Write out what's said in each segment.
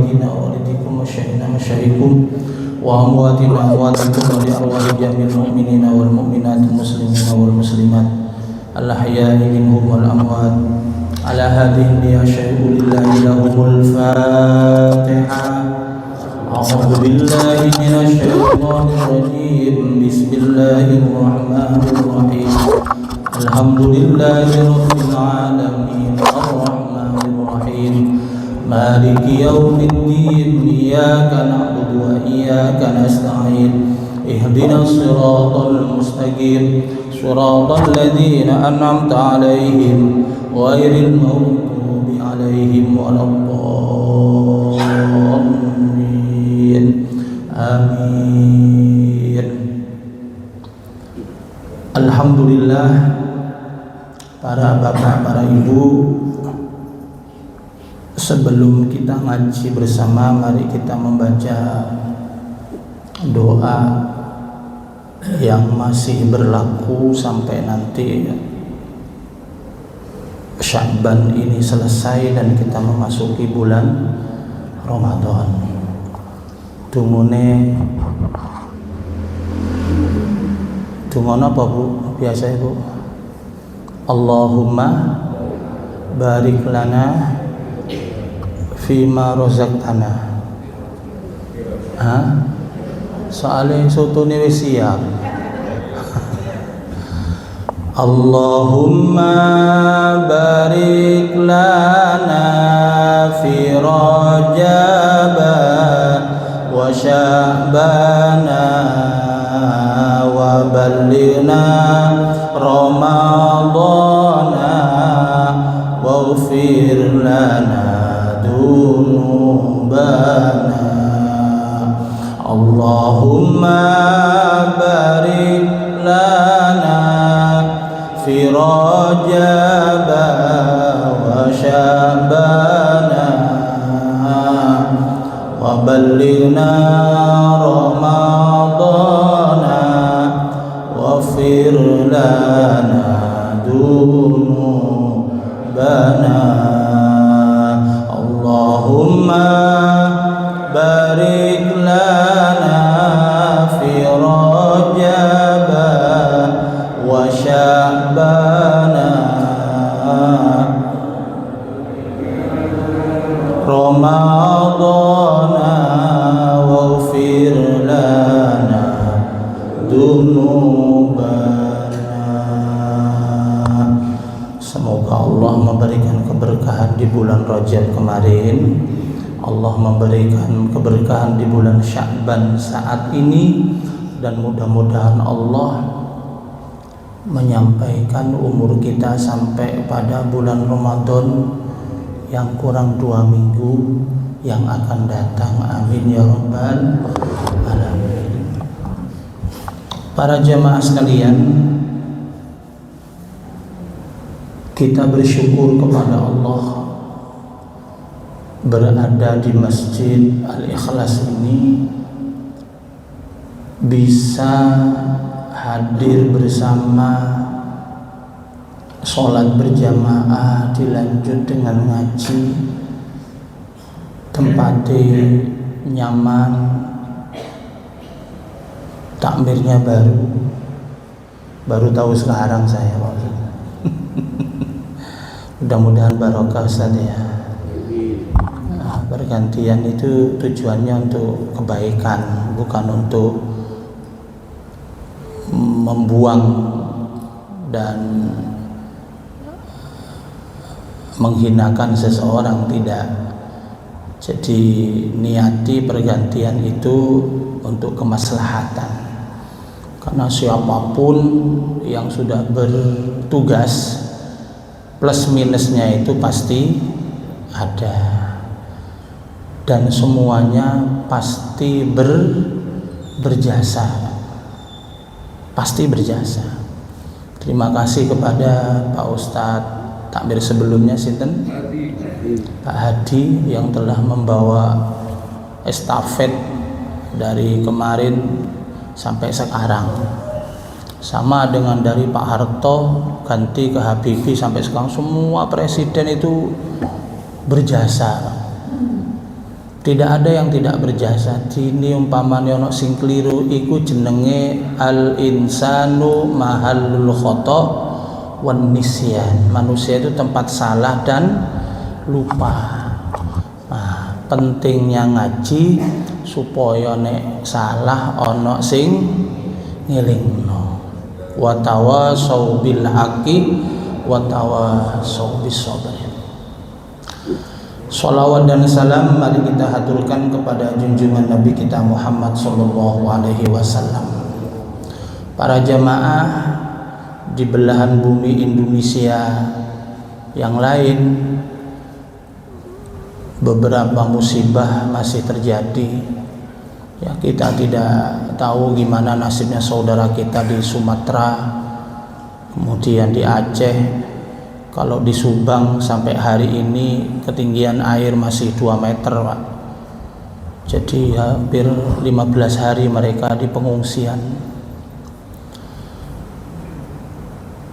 لوالدينا ووالديكم وشهدنا مشاهدكم وأمواتنا أمواتكم ولأرواح جميع المؤمنين والمؤمنات المسلمين والمسلمات الأحياء منهم والأموات. على هذه النية شهد لله لهم الفاتحة. أعوذ بالله من الشيطان الرجيم. بسم الله الرحمن الرحيم. الحمد لله رب العالمين الرحمن الرحيم مالك يوم الدين. إياك نعبد وإياك نستعين. اهدنا الصراط المستقيم صراط الذين أنعمت عليهم غير المغضوب عليهم ولا الضالين. آمين. Alhamdulillah, para bapak, para ibu, sebelum kita ngaji bersama, mari kita membaca doa yang masih berlaku sampai nanti Sya'ban ini selesai dan kita memasuki bulan Ramadan. Tungon apa Bu? Biasa Bu. Allahumma barik lana fima rozaqtana. Soalnya sotone wis siap. Allahumma barik lana fi Rajab wa Sya'bana wa ballighna Ramadana waghfir lana dunubana. Allahumma barik lana fi Rajab wa Sya'bana wa ballighna Ramadana waghfir lana dunubana. Allahumma barik lana fi Rajab wa Sya'bana Ramadana waghfir lana dunubana. Semoga Allah memberikan keberkahan di bulan Rajab kemarin, Allah memberikan keberkahan di bulan Sya'ban saat ini, dan mudah-mudahan Allah menyampaikan umur kita sampai pada bulan Ramadan yang kurang 2 minggu yang akan datang. Amin ya rabbal alamin. Para jamaah sekalian, kita bersyukur kepada Allah berada di Masjid Al-Ikhlas ini, bisa hadir bersama, sholat berjamaah, dilanjut dengan ngaji, tempatnya nyaman, takmirnya baru tahu sekarang saya Pak. Mudah-mudahan barokah Ustaz ya. Pergantian itu tujuannya untuk kebaikan, bukan untuk membuang dan menghinakan seseorang, tidak. Jadi niati pergantian itu untuk kemaslahatan, karena siapapun yang sudah bertugas plus minusnya itu pasti ada, dan semuanya pasti berjasa, pasti berjasa. Terima kasih kepada Pak Ustadz takmir sebelumnya sinten Pak Hadi yang telah membawa estafet dari kemarin sampai sekarang. Sama dengan dari Pak Harto ganti ke Habibie sampai sekarang, semua presiden itu berjasa. Tidak ada yang tidak berjasa. Dini umpamane ana sing kliru iku jenenge al insanu mahallul khata wan nisyan. Manusia itu tempat salah dan lupa. Nah, pentingnya ngaji supaya nek salah ana sing ngelingno. Wa tawasau bil haqqi wa tawasau bis sabr. Shalawat dan salam mari kita haturkan kepada junjungan Nabi kita Muhammad sallallahu alaihi wasallam. Para jamaah di belahan bumi Indonesia yang lain, beberapa musibah masih terjadi. Ya, kita tidak tahu gimana nasibnya saudara kita di Sumatera, kemudian di Aceh. Kalau di Subang sampai hari ini ketinggian air masih 2 meter, Pak. Jadi hampir 15 hari mereka di pengungsian.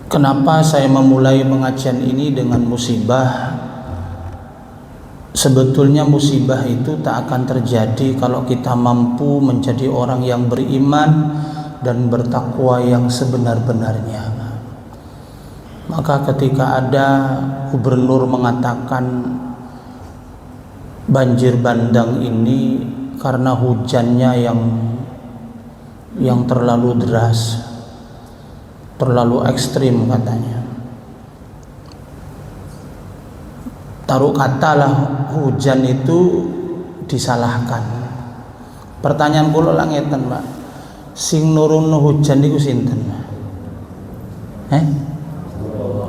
Kenapa saya memulai pengajian ini dengan musibah? Sebetulnya musibah itu tak akan terjadi kalau kita mampu menjadi orang yang beriman dan bertakwa yang sebenar-benarnya. Maka ketika ada gubernur mengatakan banjir bandang ini karena hujannya yang terlalu deras, terlalu ekstrim katanya. Taruh katalah hujan itu disalahkan. Pertanyaan kula lak ngeten, Pak. Sing nurunno hujan niku sinten, Pak?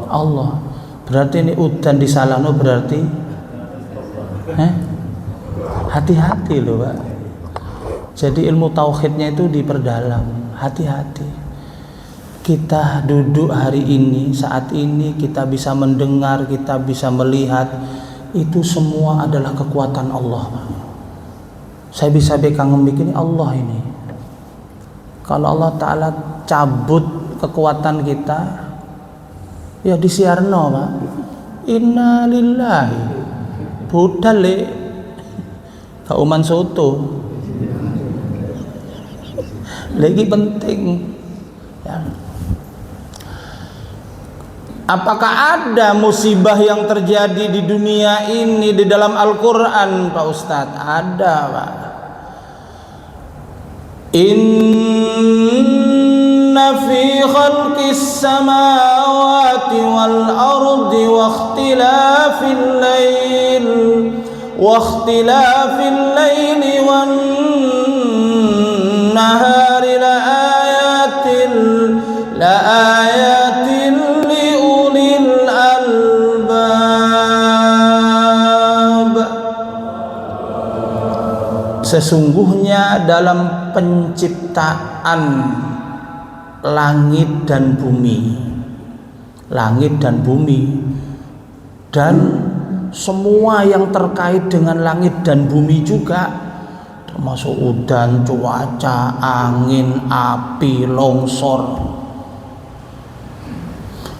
Allah. Berarti ini udan disalahno berarti hati-hati loh, Pak. Jadi ilmu tauhidnya itu diperdalam. Hati-hati. Kita duduk hari ini, saat ini kita bisa mendengar, kita bisa melihat, itu semua adalah kekuatan Allah, Pak. Saya bisa bekang bikin Allah ini. Kalau Allah Ta'ala cabut kekuatan kita, ya disiarno, Pak. Inna lillahi budal le kauman soto lagi penting ya. Apakah ada musibah yang terjadi di dunia ini di dalam Al-Quran, Pak Ustadz? Ada, Pak. Inna fi khalqis samawati wal ardi wa ikhtilafil laili wan nahari la ayatin li ulil albab. Sesungguhnya dalam penciptaan langit dan bumi dan semua yang terkait dengan langit dan bumi juga, termasuk udan, cuaca, angin, api, longsor.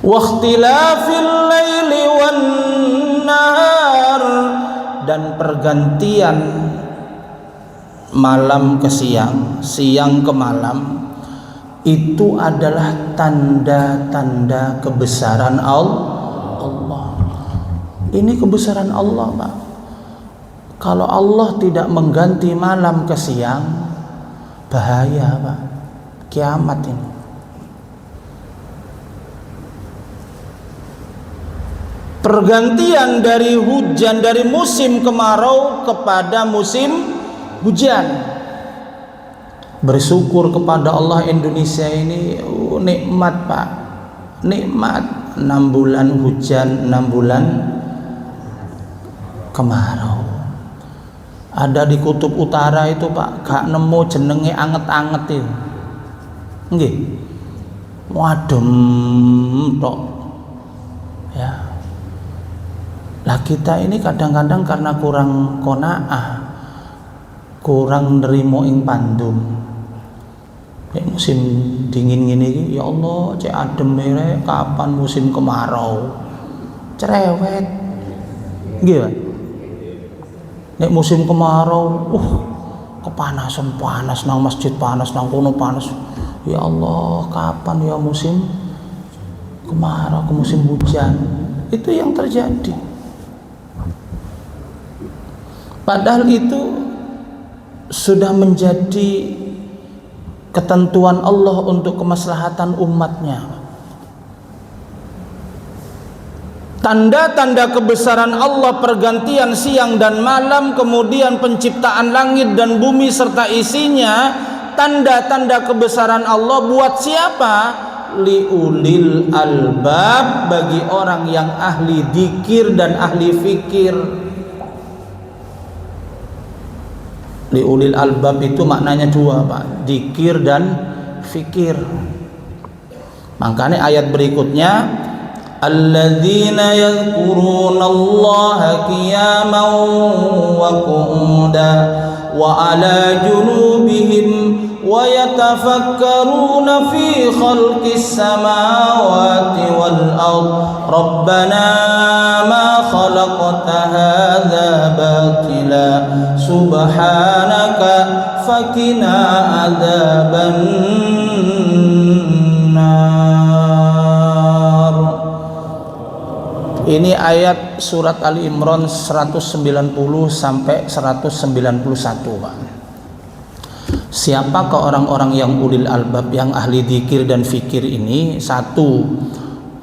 Wakhtilafil laili wan nahar, dan pergantian malam ke siang, siang ke malam, itu adalah tanda-tanda kebesaran Allah. Ini kebesaran Allah, Pak. Kalau Allah tidak mengganti malam ke siang, bahaya, Pak. Kiamat ini. Pergantian dari hujan, dari musim kemarau kepada musim hujan. Bersyukur kepada Allah, Indonesia ini nikmat, Pak. Nikmat. 6 bulan hujan, 6 bulan kemarau. Ada di kutub utara itu, Pak, gak nemu jenenge anget-anget itu. Nggih. Wadem tok. Ya. Lah kita ini kadang-kadang karena kurang qanaah, kurang nerimo ing pandum. Musim dingin gini, ya Allah, cek adem mere, kapan musim kemarau? Cerewet. Nggih, Pak. Nek musim kemarau, kepanasan, panas nang masjid, panas nang kono, panas. Ya Allah, kapan ya musim kemarau ke musim hujan? Itu yang terjadi. Padahal itu sudah menjadi ketentuan Allah untuk kemaslahatan umatnya. Tanda-tanda kebesaran Allah, pergantian siang dan malam, kemudian penciptaan langit dan bumi serta isinya, tanda-tanda kebesaran Allah buat siapa? Liulil albab, bagi orang yang ahli dzikir dan ahli fikir. Liulil albab itu maknanya dua, Pak, dzikir dan fikir. Makanya ayat berikutnya, alladzina yadhkurunallaha qiyaman wa qu'udan wa ala junubihim wa yatafakkaruna fi khalqis samawati wal ard rabbana ma khalaqta hadza batila subhanaka fakina adzaban nar. Ini ayat surat Ali Imran 190 sampai 191, Pak. Siapakah orang-orang yang ulil albab, yang ahli dzikir dan fikir ini? Satu,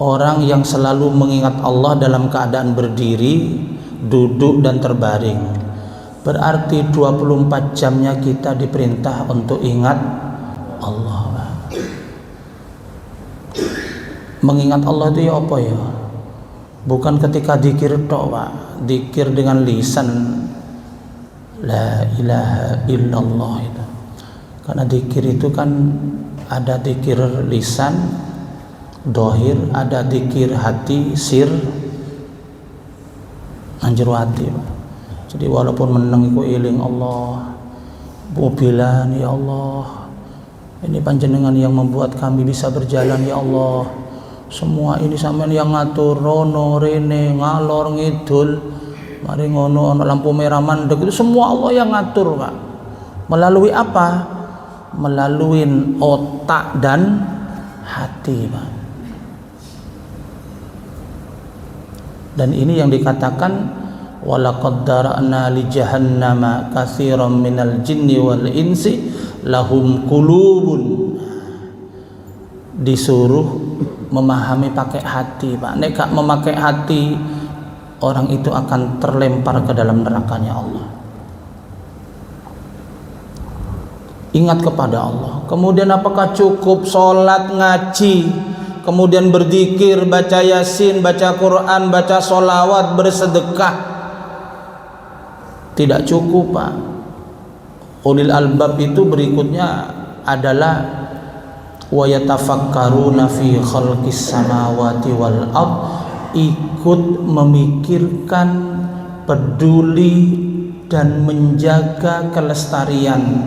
orang yang selalu mengingat Allah dalam keadaan berdiri, duduk dan terbaring. Berarti 24 jamnya kita diperintah untuk ingat Allah, Pak. Mengingat Allah itu ya apa ya? Bukan ketika dzikir tok, Pak. Dzikir dengan lisan la ilaha illallah itu. Karena dzikir itu kan ada dzikir lisan dohir, ada dzikir hati sir anjur hati, Pak. Jadi walaupun meneng iku eling Allah, mobilan ya Allah, ini panjenengan yang membuat kami bisa berjalan ya Allah. Semua ini sampean yang ngatur, rono rene ngalor ngidul, mari ngono ana lampu merah mandek, itu semua Allah yang ngatur, Pak. Melalui apa? Melalui otak dan hati, Pak. Dan ini yang dikatakan walaqad dara'na li jahannama katsiran minal jinni wal insi lahum qulubun. Disuruh memahami pakai hati, Pak. Nek gak memakai hati, orang itu akan terlempar ke dalam nerakanya Allah. Ingat kepada Allah. Kemudian apakah cukup sholat, ngaji, kemudian berzikir, baca yasin, baca Quran, baca sholawat, bersedekah? Tidak cukup, Pak. Ulil albab itu berikutnya adalah wa yatafakkaruna fi khalqis samawati wal ard, ikut memikirkan, peduli dan menjaga kelestarian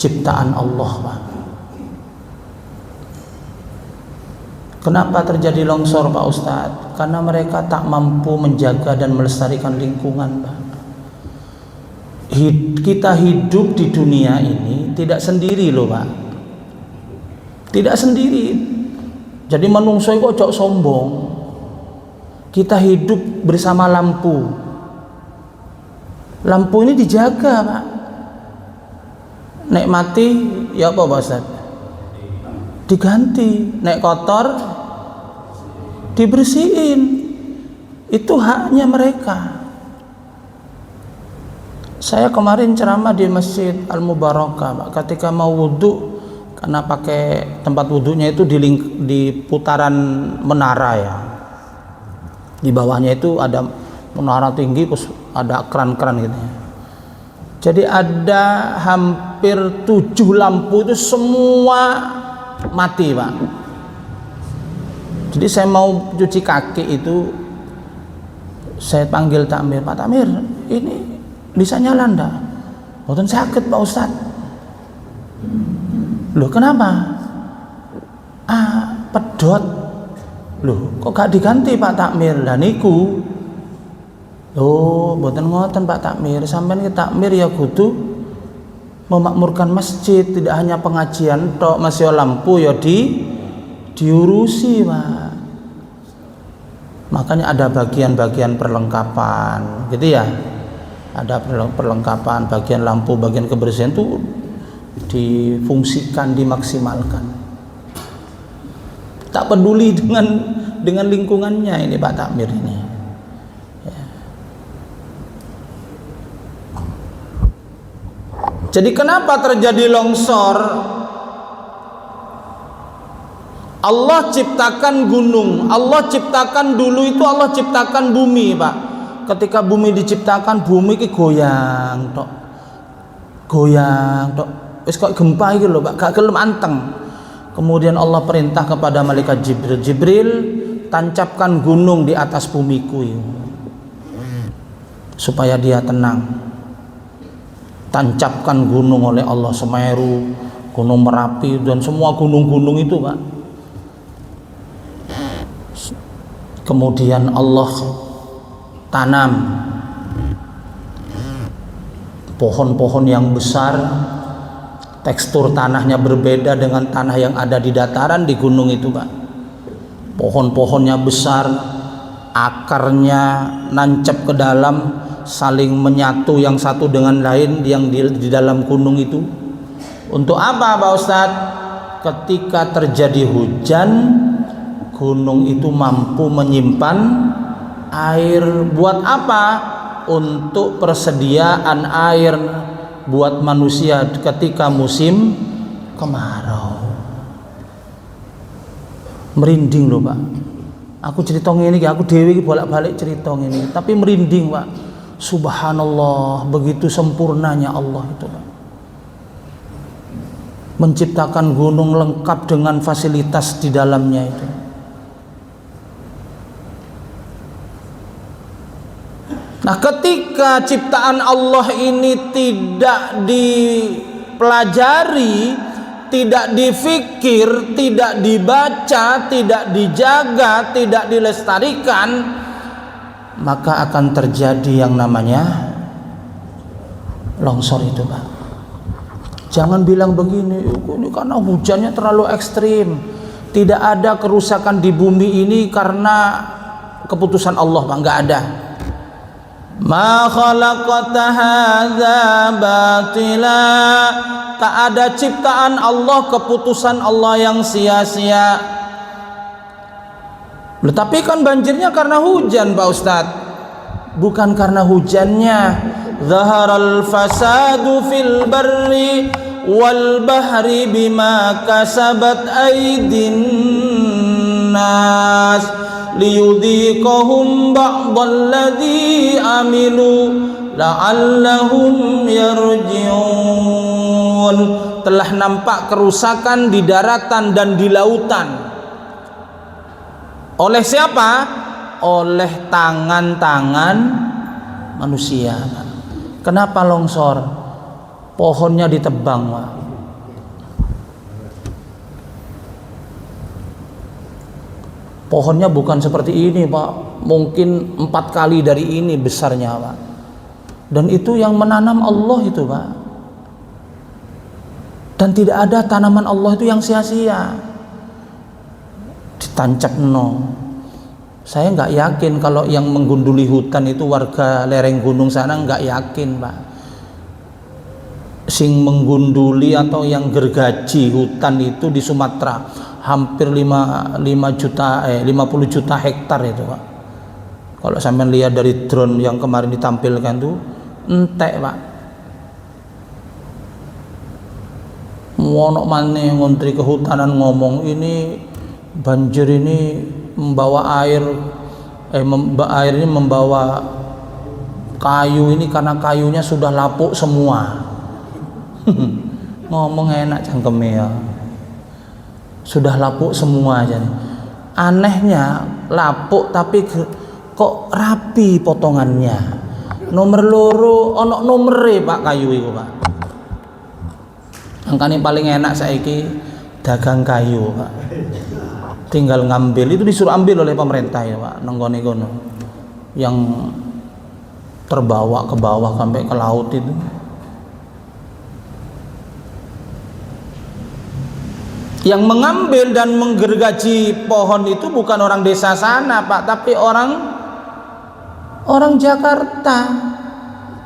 ciptaan Allah, Pak. Kenapa terjadi longsor, Pak Ustadz? Karena mereka tak mampu menjaga dan melestarikan lingkungan, Pak. Kita hidup di dunia ini tidak sendiri loh, Pak. Tidak sendiri. Jadi manungsa iku ojo sombong. Kita hidup bersama lampu. Lampu ini dijaga, Pak. Nek mati ya apa, Pak Ustaz? Diganti. Nek kotor dibersihin. Itu haknya mereka. Saya kemarin ceramah di Masjid Al-Mubarakah, Pak. Ketika mau wudhu, karena pakai tempat wudhunya itu di putaran menara ya. Di bawahnya itu ada menara tinggi, terus ada keran-keran gitu. Jadi ada hampir 7 lampu itu semua mati, Pak. Jadi saya mau cuci kaki itu, saya panggil takmir, Pak Takmir, ini bisa nyala ndak? Mboten sakit, Pak Ustaz. Loh kenapa? Pedot. Loh kok gak diganti, Pak Takmir? Lah niku Oh, mboten ngoten Pak Takmir, sampean ki takmir ya kudu memakmurkan masjid, tidak hanya pengajian tok, masih lampu ya diurusi Pak. Makanya ada bagian-bagian perlengkapan gitu ya, ada perlengkapan, bagian lampu, bagian kebersihan itu difungsikan, dimaksimalkan, tak peduli dengan lingkungannya ini Pak Takmir ini ya. Jadi kenapa terjadi longsor? Allah ciptakan gunung, Allah ciptakan dulu itu, Allah ciptakan bumi Pak. Ketika bumi diciptakan, bumi ki goyang tok, wis kok gempa iki lho Pak, gak gelem anteng. Kemudian Allah perintah kepada malaikat Jibril, tancapkan gunung di atas bumiku supaya dia tenang. Tancapkan gunung oleh Allah, Semeru, Gunung Merapi, dan semua gunung-gunung itu Pak. Kemudian Allah tanam pohon-pohon yang besar, tekstur tanahnya berbeda dengan tanah yang ada di dataran di gunung itu Pak. Pohon-pohonnya besar, akarnya nancep ke dalam, saling menyatu yang satu dengan lain yang di dalam gunung itu. Untuk apa Pak Ustadz? Ketika terjadi hujan, gunung itu mampu menyimpan air. Buat apa? Untuk persediaan air buat manusia ketika musim kemarau. Merinding loh Pak, aku cerita ini, aku dewi bolak-balik cerita ini, tapi merinding Pak. Subhanallah, begitu sempurnanya Allah itu Pak, menciptakan gunung lengkap dengan fasilitas di dalamnya itu. Nah, ketika ciptaan Allah ini tidak dipelajari, tidak difikir, tidak dibaca, tidak dijaga, tidak dilestarikan, maka akan terjadi yang namanya longsor itu Pak. Jangan bilang begini, ini karena hujannya terlalu ekstrim. Tidak ada kerusakan di bumi ini karena keputusan Allah Pak, enggak ada. Ma khalaqta hadza batila, tak ada ciptaan Allah, keputusan Allah yang sia-sia. Tapi kan banjirnya karena hujan Pak Ustadz, bukan karena hujannya. Zaharal fasadu fil barri wal bahri bima kasabat aydin nas liyudhiqahum ba'dalladzi amilu la'allahum yarji'un. Telah nampak kerusakan di daratan dan di lautan. Oleh siapa? Oleh tangan-tangan manusia. Kenapa longsor? Pohonnya ditebang Pak. Pohonnya bukan seperti ini Pak, mungkin 4 kali dari ini besarnya Pak. Dan itu yang menanam Allah itu Pak. Dan tidak ada tanaman Allah itu yang sia-sia. Ditancap no. Saya nggak yakin kalau yang menggunduli hutan itu warga lereng gunung sana, nggak yakin Pak. Sing menggunduli atau yang gergaji hutan itu di Sumatera hampir 50 juta hektar itu Pak. Kalau sampean lihat dari drone yang kemarin ditampilkan tuh entek Pak. Ono maneh ngontri kehutanan ngomong ini banjir ini membawa air ini membawa kayu ini karena kayunya sudah lapuk semua. Ngomong enak cangkeme ya. Sudah lapuk semua aja. Anehnya lapuk tapi kok rapi potongannya. Nomor loro ono nomere Pak kayu itu Pak. Angkane paling enak saiki dagang kayu Pak. Tinggal ngambil, itu disuruh ambil oleh pemerintah ya Pak, nenggone kono. Yang terbawa ke bawah sampai ke laut itu. Yang mengambil dan menggergaji pohon itu bukan orang desa sana, Pak, tapi orang Jakarta.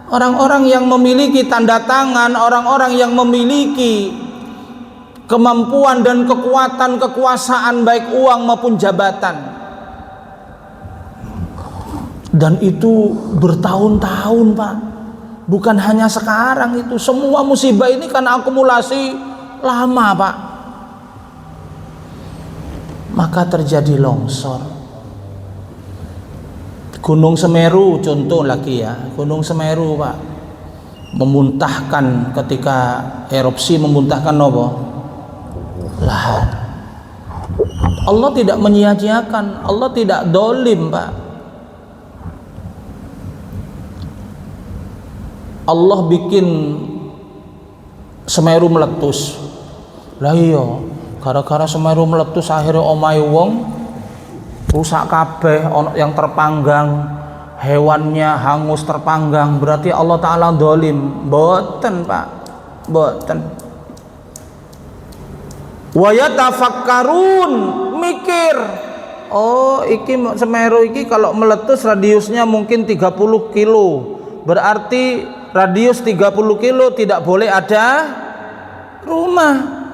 Orang-orang yang memiliki tanda tangan, orang-orang yang memiliki kemampuan dan kekuatan, kekuasaan baik uang maupun jabatan. Dan itu bertahun-tahun, Pak. Bukan hanya sekarang itu. Semua musibah ini kan akumulasi lama, Pak. Maka terjadi longsor. Gunung Semeru contoh lagi ya. Gunung Semeru, Pak, memuntahkan ketika erupsi, memuntahkan apa? Lahar. Allah tidak menyia-nyiakan, Allah tidak dolim, Pak. Allah bikin Semeru meletus. Lah iya, gara-gara Semeru meletus akhirnya omahe wong rusak kabeh, ono yang terpanggang, hewannya hangus terpanggang. Berarti Allah Ta'ala dolim? Boten, Pak, boten. Wa yatafakkarun, mikir, oh iki Semeru iki kalau meletus radiusnya mungkin 30 kilo, berarti radius 30 kilo tidak boleh ada rumah.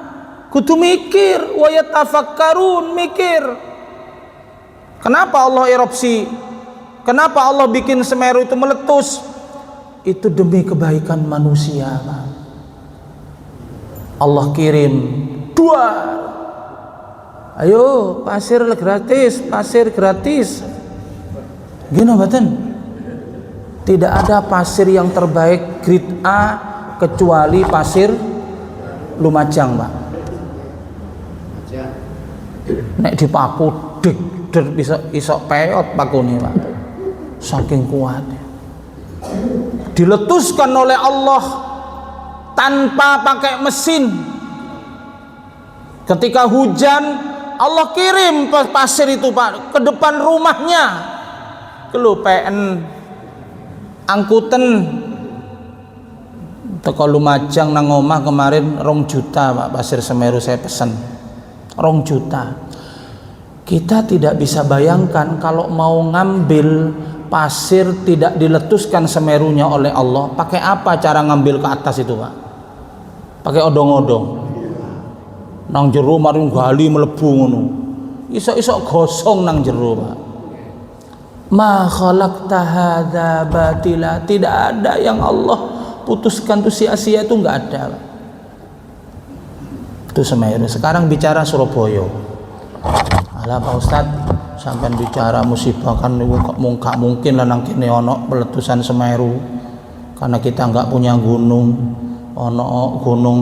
Kudu mikir, wa yatafakkarun, mikir. Kenapa Allah erupsi? Kenapa Allah bikin Semeru itu meletus? Itu demi kebaikan manusia, Pak. Allah kirim dua. Ayo, pasir gratis, pasir gratis. Gini baten. Tidak ada pasir yang terbaik grade A kecuali pasir Lumajang, Pak. Nek dipaku der bisa isok peot pakune, Pak. Saking kuatnya. Diletuskan oleh Allah tanpa pakai mesin. Ketika hujan, Allah kirim pasir itu, Pak, ke depan rumahnya. Kelupen angkutan teko Lumajang nang omah kemarin 2 juta, Pak, pasir Semeru saya pesan 2 juta. Kita tidak bisa bayangkan kalau mau ngambil pasir tidak diletuskan Semerunya oleh Allah, pakai apa cara ngambil ke atas itu, Pak? Pakai odong-odong nang jero mari gali mlebu ngono, isok-isok gosong nang jero, Pak. Ma khalaqta hadza batila, tidak ada yang Allah putuskan itu sia-sia, itu enggak ada, Pak. Itu Semeru. Sekarang bicara Surabaya. Alah Pak Ustad, sampai bicara musibah kan gak mungkin lah nang kene ono peletusan Semeru, karena kita nggak punya gunung. Ono gunung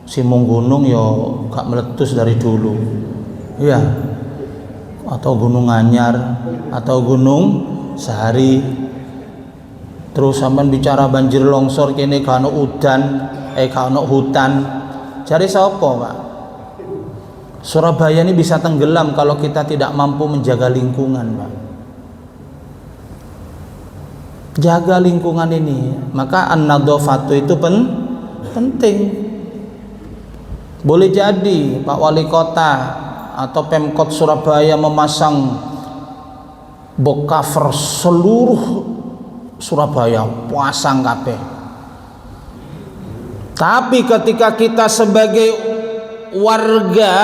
Simung gunung yo gak meletus dari dulu, iya. Atau Gunung Anyar atau Gunung Sahari. Terus sampai bicara banjir longsor kene gak ono udan, gak ono hutan. Cari sapa, Pak? Surabaya ini bisa tenggelam kalau kita tidak mampu menjaga lingkungan, Pak. Jaga lingkungan ini. Maka an-nadhafatu itu penting. Boleh jadi Pak Wali Kota atau Pemkot Surabaya memasang box cover seluruh Surabaya, pasang kabeh. Tapi ketika kita sebagai warga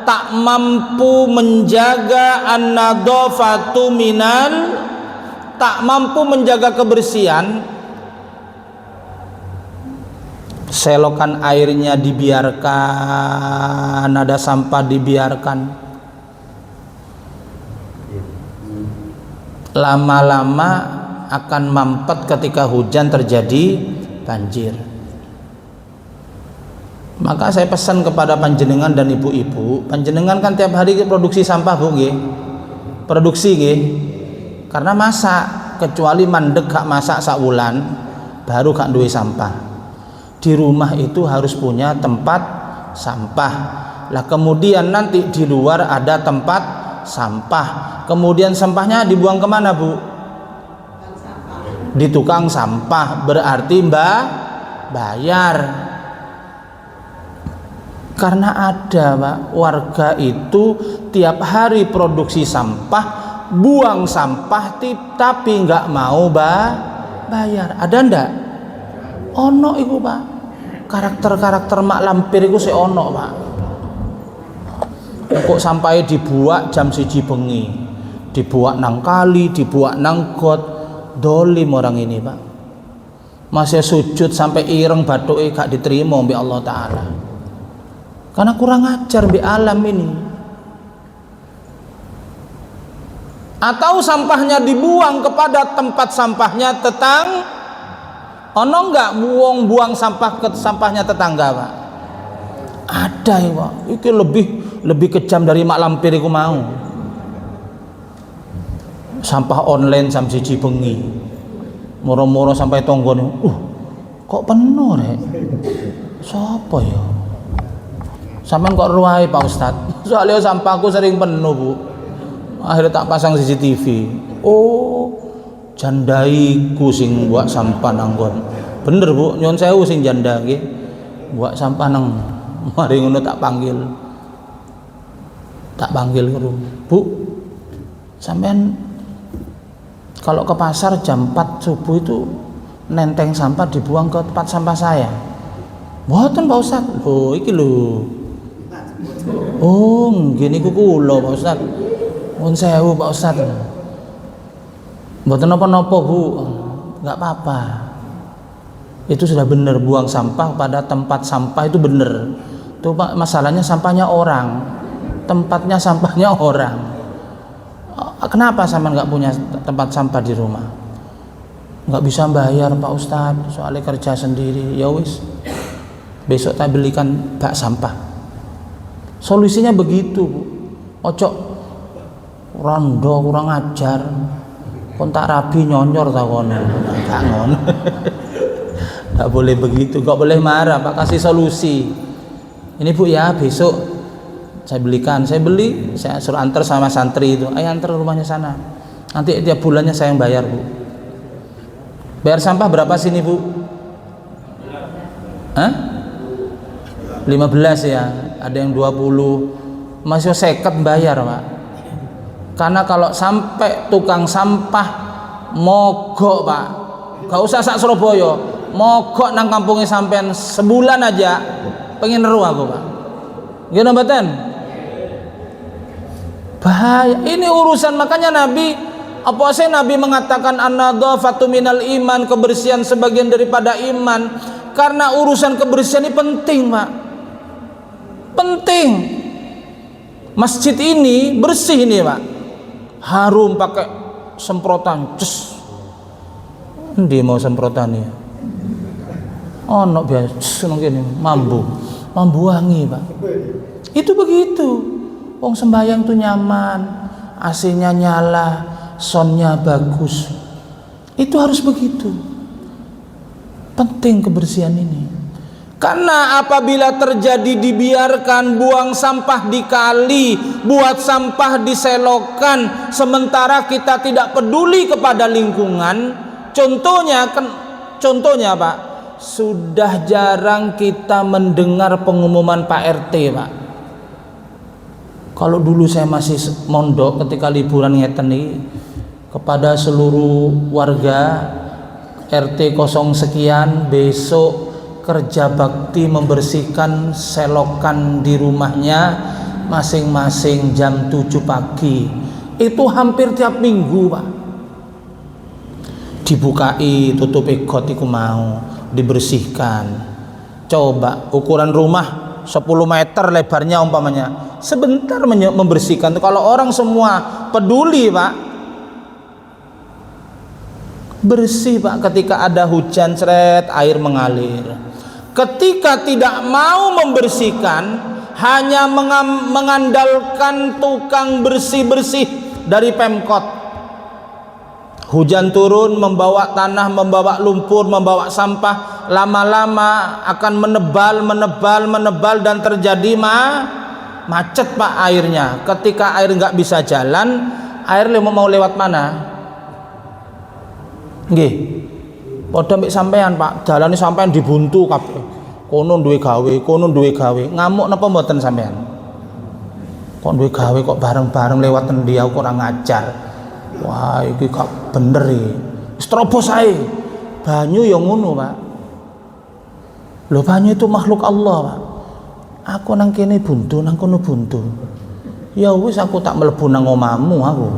tak mampu menjaga an-nadhafatu minal, tak mampu menjaga kebersihan, selokan airnya dibiarkan, ada sampah dibiarkan, lama-lama akan mampet ketika hujan terjadi banjir. Maka saya pesan kepada panjenengan dan ibu-ibu, panjenengan kan tiap hari produksi sampah, Bu, nggih. Produksi nggih. Karena masak, kecuali mandek gak masak sak wulan, baru gak duwe sampah. Di rumah itu harus punya tempat sampah. Lah kemudian nanti di luar ada tempat sampah. Kemudian sampahnya dibuang kemana, Bu? di tukang sampah, berarti bayar. Karena ada Pak, warga itu tiap hari produksi sampah, buang sampah tapi nggak mau bayar. Ada ndak? Ono iku Pak. Karakter mak lampir iku sik ono Pak. Kok sampai dibuat jam 1 bengi, dibuat nang kali, dibuat nang got, dolim orang ini Pak. Masih sujud sampai ireng bathuke gak diterima mbek Allah Ta'ala. Karena kurang ajar mbek alam ini. Atau sampahnya dibuang kepada tempat sampahnya ono enggak buang sampah ke sampahnya tetangga Pak? Ada ya Pak. Itu lebih kejam dari mak lampir iku mau. Sampah online jam 1 bengi. Moro-moro sampai tonggone. Kok penuh rek? Sopo ya? Sampeyan kok ruwahe Pak Ustad? Soalnya sampahku sering penuh Bu. Akhirnya tak pasang CCTV. Jandaiku sing buat sampah nanggon. Bener Bu, nyuwun sewu sing janda nggih. Buat sampah nang mari ngono tak panggil ke rumah. Bu, sampean kalau ke pasar jam 4 subuh itu nenteng sampah dibuang ke tempat sampah saya. Mboten Pak Ustad. Oh, iki lho. Ngene iku kula Pak Ustad. Nyuwun sewu Pak Ustad. Mboten napa-napa Bu. Enggak apa-apa. Itu sudah benar, buang sampah pada tempat sampah itu benar. Itu Pak, masalahnya sampahnya orang. Tempatnya sampahnya orang. Kenapa sama nggak punya tempat sampah di rumah? Nggak bisa bayar Pak Ustadz, soalnya kerja sendiri. Ya wis, besok tak belikan bak sampah. Solusinya begitu Bu. Ojo rondo kurang ajar, kontak rabi nyonyor tak kono. Nggak ngono. Nggak boleh begitu, nggak boleh marah Pak, kasih solusi. Ini Bu ya, besok saya beli, saya suruh antar sama santri itu, ayo antar rumahnya sana, nanti tiap bulannya saya yang bayar Bu. Bayar sampah berapa sini Bu? 15 ya, ada yang 20, masih 50 bayar Pak. Karena kalau sampai tukang sampah mogok Pak, gak usah sak Surabaya, mogok nang kampungnya sampean sebulan aja, pengen neru aku Pak. Gimana mboten? Bahaya. Ini urusan, makanya Nabi mengatakan an-nadhafatu minal iman, kebersihan sebagian daripada iman. Karena urusan kebersihan ini penting Pak. Penting. Masjid ini bersih ini Pak. Harum pakai semprotan. Endi mau semprotan ya? Ono biasa ngene mambu wangi Pak. Itu begitu. Wong sembahyang tuh nyaman, AC-nya nyala, soundnya bagus. Itu harus begitu. Penting kebersihan ini. Karena apabila terjadi dibiarkan buang sampah di kali, buat sampah di selokan, sementara kita tidak peduli kepada lingkungan, contohnya Pak, sudah jarang kita mendengar pengumuman Pak RT Pak. Kalau dulu saya masih mondok ketika liburan ngeten nih, kepada seluruh warga RT 0 sekian besok kerja bakti membersihkan selokan di rumahnya masing-masing jam 7 pagi. Itu hampir tiap minggu Pak. Dibukai, tutupi got iku mau, dibersihkan. Coba ukuran rumah 10 meter lebarnya umpamanya, sebentar membersihkan. Kalau orang semua peduli Pak, bersih Pak. Ketika ada hujan seret, air mengalir. Ketika tidak mau membersihkan, hanya mengandalkan tukang bersih-bersih dari Pemkot. Hujan turun membawa tanah, membawa lumpur, membawa sampah, lama-lama akan menebal dan terjadi macet Pak airnya. Ketika air nggak bisa jalan, air mau lewat mana? Nggih, Padha mbek sampean, Pak, dalane sampean dibuntu kabeh. Kono duwe gawe, kono duwe gawe. Ngamuk napa mboten sampean? Kok duwe gawe kok bareng-bareng lewat endi aku ora ngajar. Wah, iki gak bener iki. Wis terobos ae. Banyu ya ngono, Pak. Lho banyu itu makhluk Allah, Pak. Aku nang kene buntu, nang kono buntu. Ya wis aku tak mlebu nang omahmu aku.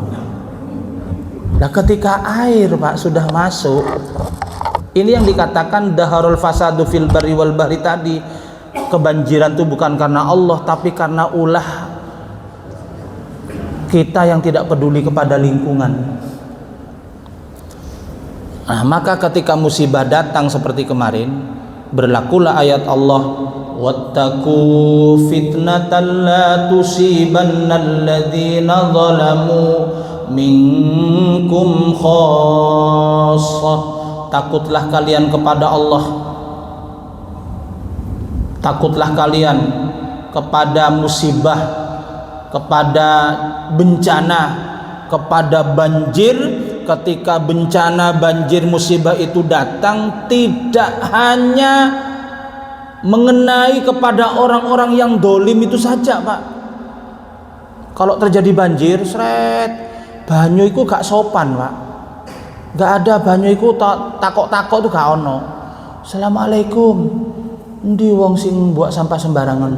Lah ketika air, Pak, sudah masuk, ini yang dikatakan daharul fasadu fil barri wal bahri tadi. Kebanjiran itu bukan karena Allah, tapi karena ulah kita yang tidak peduli kepada lingkungan. Nah, maka ketika musibah datang seperti kemarin, berlakulah ayat Allah, wattaqu fitnatan la tusibannal ladzina zalamu minkum khassah. Takutlah kalian kepada Allah, takutlah kalian kepada musibah, kepada bencana, kepada banjir. Ketika bencana, banjir, musibah itu datang, tidak hanya mengenai kepada orang-orang yang dolim itu saja, Pak. Kalau terjadi banjir, sret, banyu itu gak sopan, Pak. Gak ada banyu itu takok-takok itu gak ono. Assalamualaikum. Endi wong sing buat sampah sembarangan?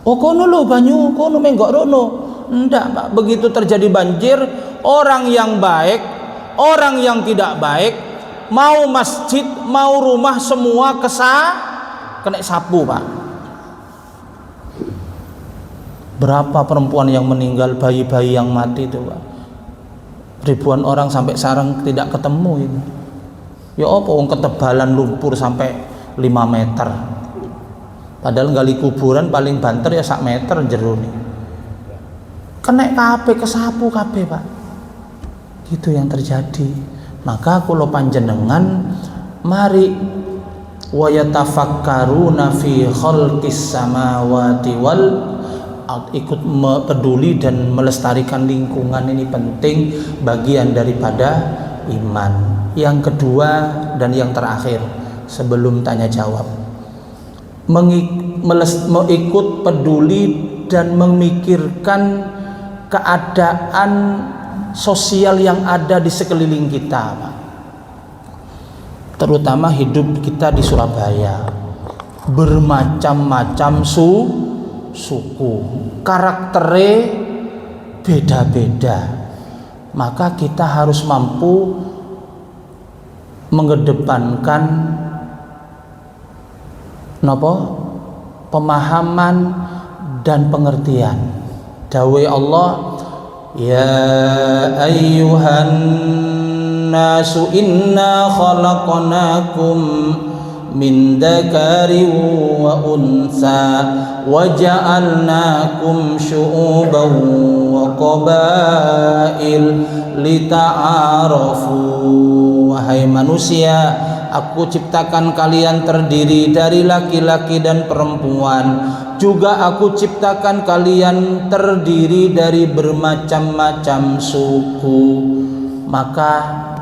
Oh kono lho banyu, kono menggok rono. Ndak, Pak. Begitu terjadi banjir, orang yang baik, orang yang tidak baik, mau masjid, mau rumah, semua kena sapu, Pak. Berapa perempuan yang meninggal, bayi-bayi yang mati itu, Pak. Ribuan orang sampai sekarang tidak ketemu itu. Ya apa wong ketebalan lumpur sampai 5 meter. Padahal gali kuburan paling banter ya 1 meter jero nih. Kena kabeh kesapu kabeh, Pak. Gitu yang terjadi. Maka kula panjenengan mari wa yatafakkaruna fi khalqis samawati wal ikut peduli dan melestarikan lingkungan, ini penting, bagian daripada iman. Yang kedua dan yang terakhir sebelum tanya jawab, mengikut peduli dan memikirkan keadaan sosial yang ada di sekeliling kita, Pak. Terutama hidup kita di Surabaya, bermacam-macam suku, karakternya beda-beda. Maka kita harus mampu mengedepankan pemahaman dan pengertian. Dawai Allah, ya ayyuhan nasu inna khalaqnakum min dzakarin wa unsa wa ja'alnakum syu'uban wa qabail lita'arafu. Wahai manusia, aku ciptakan kalian terdiri dari laki-laki dan perempuan. Juga aku ciptakan kalian terdiri dari bermacam-macam suku. Maka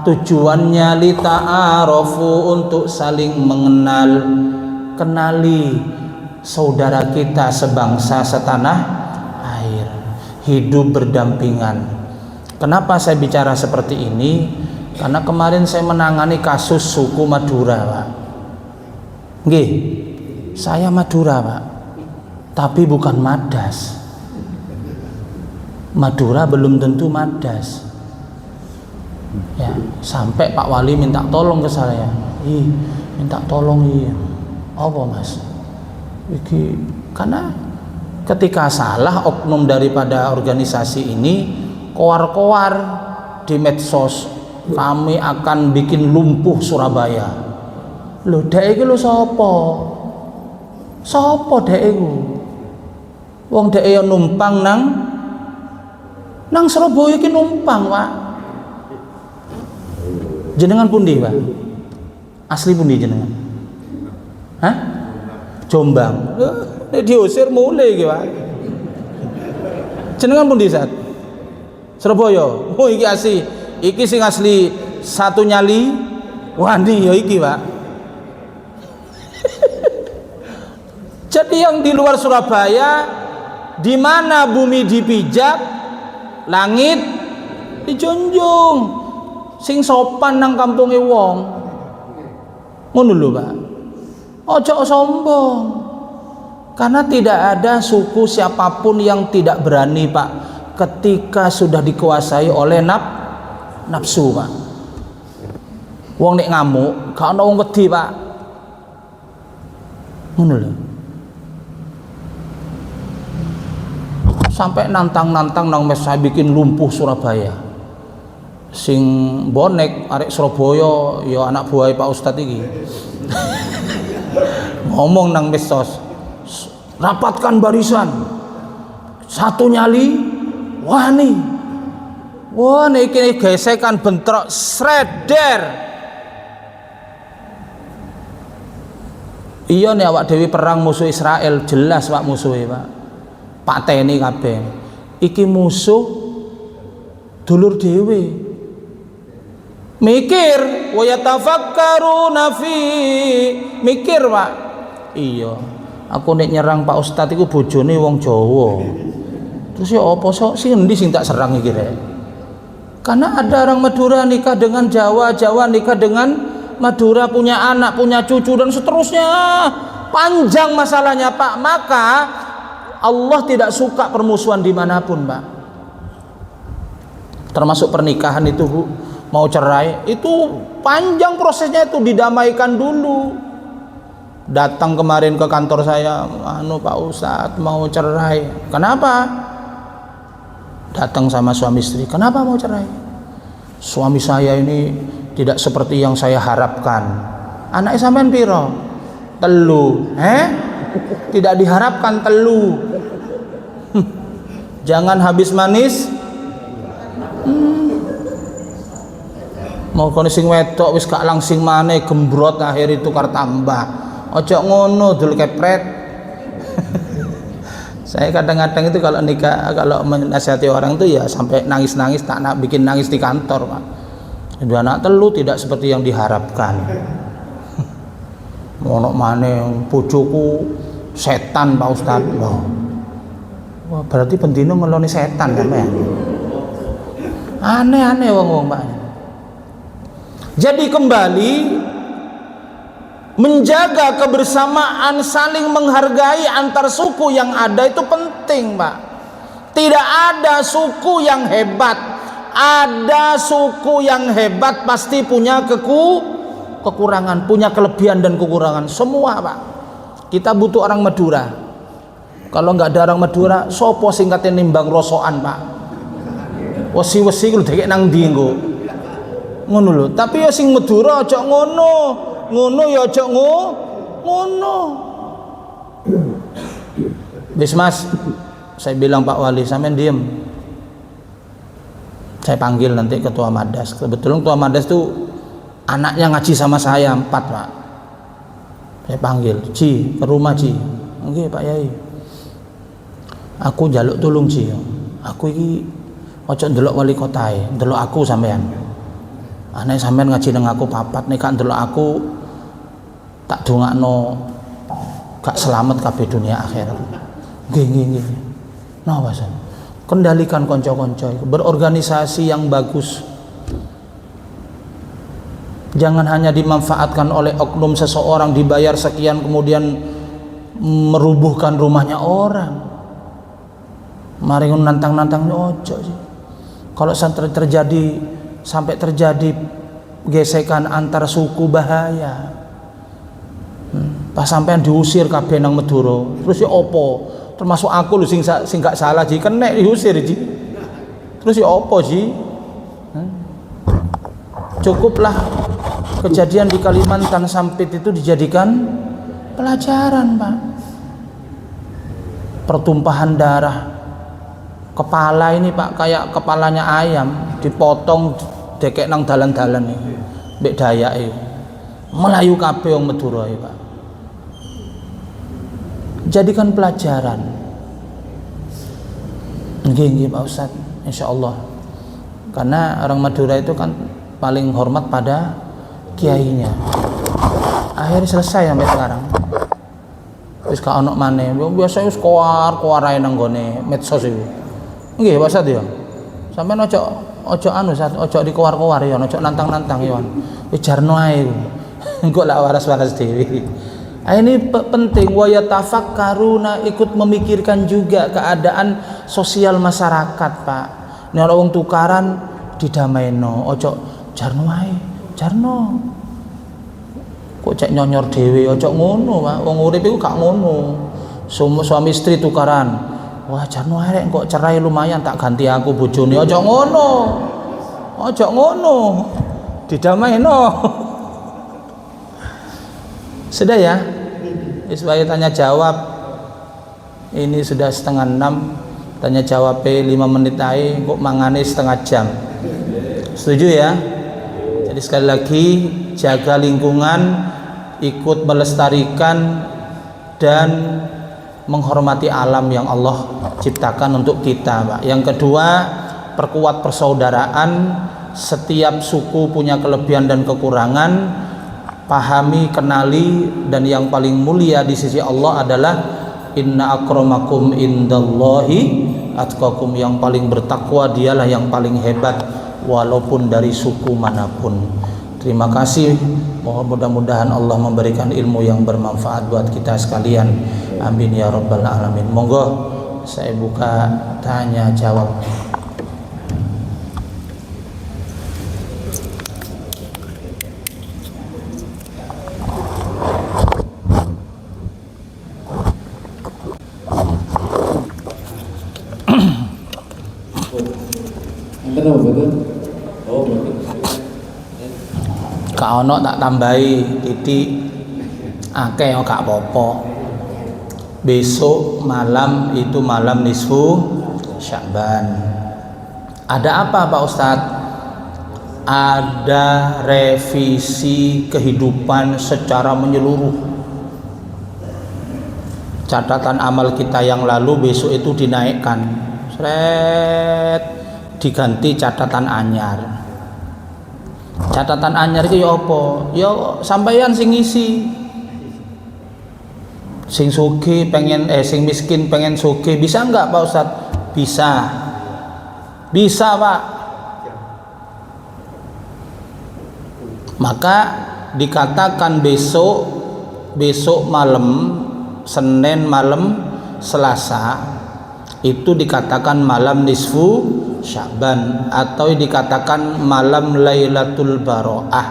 tujuannya lita'arafu, untuk saling mengenal. Kenali saudara kita sebangsa setanah air, hidup berdampingan. Kenapa saya bicara seperti ini? Karena kemarin saya menangani kasus suku Madura, Pak. Nggih, saya Madura, Pak, tapi bukan Madas. Madura belum tentu Madas. Ya, sampai Pak Wali minta tolong ke saya. Minta tolong apa, Mas? Iki karena ketika salah oknum daripada organisasi ini koar-koar di medsos, kami akan bikin lumpuh Surabaya. Lho, dek iki lho sapa? Sapa dek iku? Wong dek ya numpang nang Surabaya iki numpang, Pak. Jenengan pundi, Pak? Asli pundi jenengan? Hah? Jombang. Nek diusir mulai iki, Pak. Jenengan pundi, Sat? Surabaya. Oh, iki asli. Iki sing asli Satu Nyali, Wani ya iki, Pak. Jadi yang di luar Surabaya, di mana bumi dipijak, langit dijunjung, sing sopan nang kampunge wong. Ngono lho, Pak. Ojo sombong. Karena tidak ada suku siapapun yang tidak berani, Pak, ketika sudah dikuasai oleh nafsu, Pak. Wong nek ngamuk, gak ono wong wedi, Pak. Ngono lho. Sampai nantang-nantang nang mes saya bikin lumpuh Surabaya. Sing bonek arek Surabaya ya anak buah Pak Ustadz iki. Ngomong nang medsos, rapatkan barisan, satu nyali wani. Wah niki gesekan bentrok sreder. Iya nih awak dewi perang musuh Israel, jelas Pak musuhnya, Pak. Pak TNI kabeh. Iki musuh dulur dewi. Mikir, wa yatafakkaruna fi, mikir, Pak. Iya, aku nek nyerang Pak Ustadz iku bojone wong Jawa. Terus ya apa sok sing endi sing tak serang iki rek? Karena ada orang Madura nikah dengan Jawa, Jawa nikah dengan Madura, punya anak, punya cucu dan seterusnya. Panjang masalahnya, Pak. Maka Allah tidak suka permusuhan dimanapun, Pak. Termasuk pernikahan itu, Bu. Mau cerai itu panjang prosesnya, itu didamaikan dulu. Datang kemarin ke kantor saya, Pak Ustadz mau cerai. Kenapa? Datang sama suami istri, kenapa mau cerai? Suami saya ini tidak seperti yang saya harapkan. Anaknya sampean piro? Telu. Tidak diharapkan telu. Jangan habis manis. Mau kono sing wedok wis gak langsing maneh gembrot akhir itu tukar tambah. Ojo ngono dul kepret. Saya kadang-kadang itu kalau nikah, kalau menasihati orang itu ya sampai nangis-nangis, tak nak bikin nangis di kantor, Pak. Dua anak telu tidak seperti yang diharapkan. Ono maneh bojoku setan Pak Ustaz. Wah, berarti bendino ngeloni setan kan, Pak? Aneh-aneh wong-wong, Pak. Jadi kembali menjaga kebersamaan, saling menghargai antar suku yang ada itu penting, Pak. Tidak ada suku yang hebat. Ada suku yang hebat pasti punya kekurangan, punya kelebihan dan kekurangan. Semua, Pak. Kita butuh orang Madura. Kalau nggak ada orang Madura, sopo singkatnya nimbang rosokan, Pak. Wesi-wesi kudu dekek nang ndi engko. Ngono lho. Tapi ya sing Madura aja ngono. Ngono ya aja ngono. Wis Mas, saya bilang Pak Wali, sampean diem. Saya panggil nanti ketua Madas. Kebetulan ketua Madas itu anaknya ngaji sama saya 4, Pak. Saya panggil, Ci, ke rumah Ci. Oke Pak Yai. Aku jaluk tulung Ci. Aku iki ojo ndelok wali kotae, ndelok aku sampean. Aneh sampean ngaji nang aku papat, nek gak ndelok aku tak dongakno gak selamat kabeh dunia akhirat. Nggih. Napa San? Kendalikan konco-konco, berorganisasi yang bagus. Jangan hanya dimanfaatkan oleh oknum seseorang, dibayar sekian kemudian merubuhkan rumahnya orang. Mari nantang-nantang ojo sih. Kalau sampai terjadi gesekan antar suku bahaya. Pas sampean diusir kabeh nang Madura, terus ya opo? Termasuk aku lho sing gak salah Ji, kena diusir Ji. Terus ya opo Ji? Cukuplah kejadian di Kalimantan Sampit itu dijadikan pelajaran, Pak. Pertumpahan darah kepala ini, Pak, kayak kepalanya ayam dipotong dekek nang dalan-dalan iki mbek dayake melayu kabeh wong Madura iki, Pak. Jadikan pelajaran. Nggih Pak Ustaz, insyaallah. Karena orang Madura itu kan paling hormat pada kiainya. Akhirnya selesai sampai sekarang. Wis gak ono maneh. Biasa wis koar-koar ae nang gone medsos iku. Nggih, Pak Ustaz ya. Sampeyan ojo anu Ustaz, ojo dikoar-koar ya, ojo nantang-nantang ya. Wis jarno ae. Engko lak waras-waras dhewe. Ini penting, wa yatafakkaruna, ikut memikirkan juga keadaan sosial masyarakat, Pak. Nek ana wong tukaran didamaino, ojo jarno ae, jarno. Kok cek nyonyor dhewe, ojo ngono, Pak. Wong urip iku gak ngono. Suami istri tukaran. Wah, jarno ae kok cerai lumayan tak ganti aku bojone. Ojo ngono. Ojo ngono. Didamaino. Sudah ya, supaya tanya jawab ini sudah 5:30, tanya jawab 5 menit aja, kok mangane setengah jam. Setuju ya? Jadi sekali lagi jaga lingkungan, ikut melestarikan dan menghormati alam yang Allah ciptakan untuk kita, Pak. Yang kedua, perkuat persaudaraan. Setiap suku punya kelebihan dan kekurangan. Pahami, kenali, dan yang paling mulia di sisi Allah adalah inna akramakum indallahi atqakum, yang paling bertakwa dialah yang paling hebat walaupun dari suku manapun. Terima kasih, mudah-mudahan Allah memberikan ilmu yang bermanfaat buat kita sekalian, amin ya rabbal alamin. Monggo saya buka tanya jawab. Kak ono tak tambahi titik akeh gak apa-apa. Besok malam itu malam nisfu Sya'ban. Ada apa Pak Ustadz? Ada revisi kehidupan secara menyeluruh. Catatan amal kita yang lalu besok itu dinaikkan. Diganti catatan anyar. Catatan anyar itu ya apa? Ya sampeyan sing ngisi. Sing sugih pengen sing miskin pengen sugih, bisa enggak Pak Ustadz? Bisa. Bisa, Pak. Maka dikatakan besok malam, Senin malam, Selasa itu dikatakan malam nisfu Sya'ban, atau dikatakan malam Lailatul Baro'ah,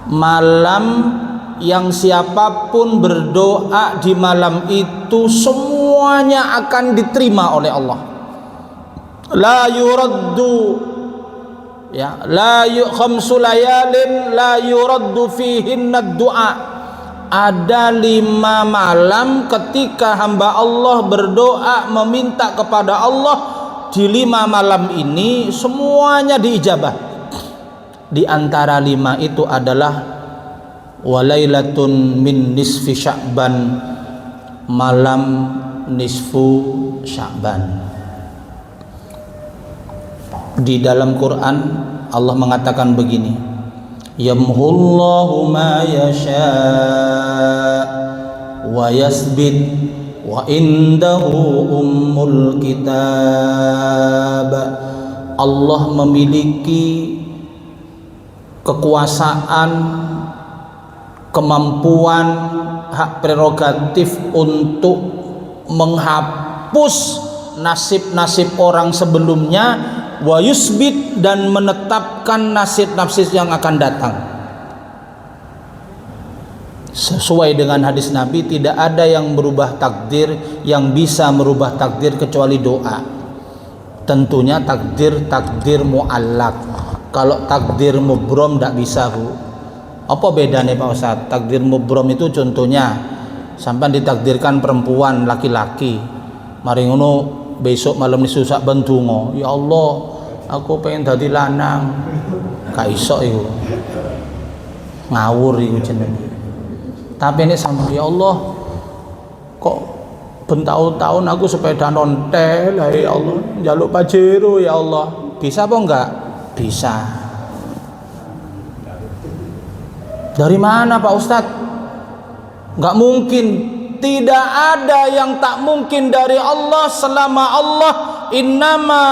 malam yang siapapun berdoa di malam itu semuanya akan diterima oleh Allah. La yuraddu, ya, khamsu layalin la yuraddu fihinna du'a. Ada 5 malam ketika hamba Allah berdoa meminta kepada Allah, di 5 malam ini semuanya diijabah. Di antara 5 itu adalah walailatun min nisfi Sya'ban, malam nisfu Sya'ban. Di dalam Quran Allah mengatakan begini, yamhullahu ma yasha wa yasbit wa indahu ummul kitab. Allah memiliki kekuasaan, kemampuan, hak prerogatif untuk menghapus nasib-nasib orang sebelumnya, wa yusbit, dan menetapkan nasib-nasib yang akan datang. Sesuai dengan hadis Nabi, tidak ada yang merubah takdir, yang bisa merubah takdir kecuali doa. Tentunya takdir mu'allaq. Kalau takdir mubrom tidak bisa, Bu. Apa bedanya Pak Ustadz? Takdir mubrom itu contohnya sampai ditakdirkan perempuan laki-laki, mari ngono besok malam ini susah bendungo, ya Allah aku pengen dadi lanang, gak iso iku, ngawur iku jenenge. Tapi ini sama, ya Allah kok bertahun-tahun aku sepeda nontel, ya Allah njaluk pajero, ya Allah bisa apa enggak? Bisa. Dari mana Pak Ustadz? Nggak mungkin. Tidak ada yang tak mungkin dari Allah selama Allah innama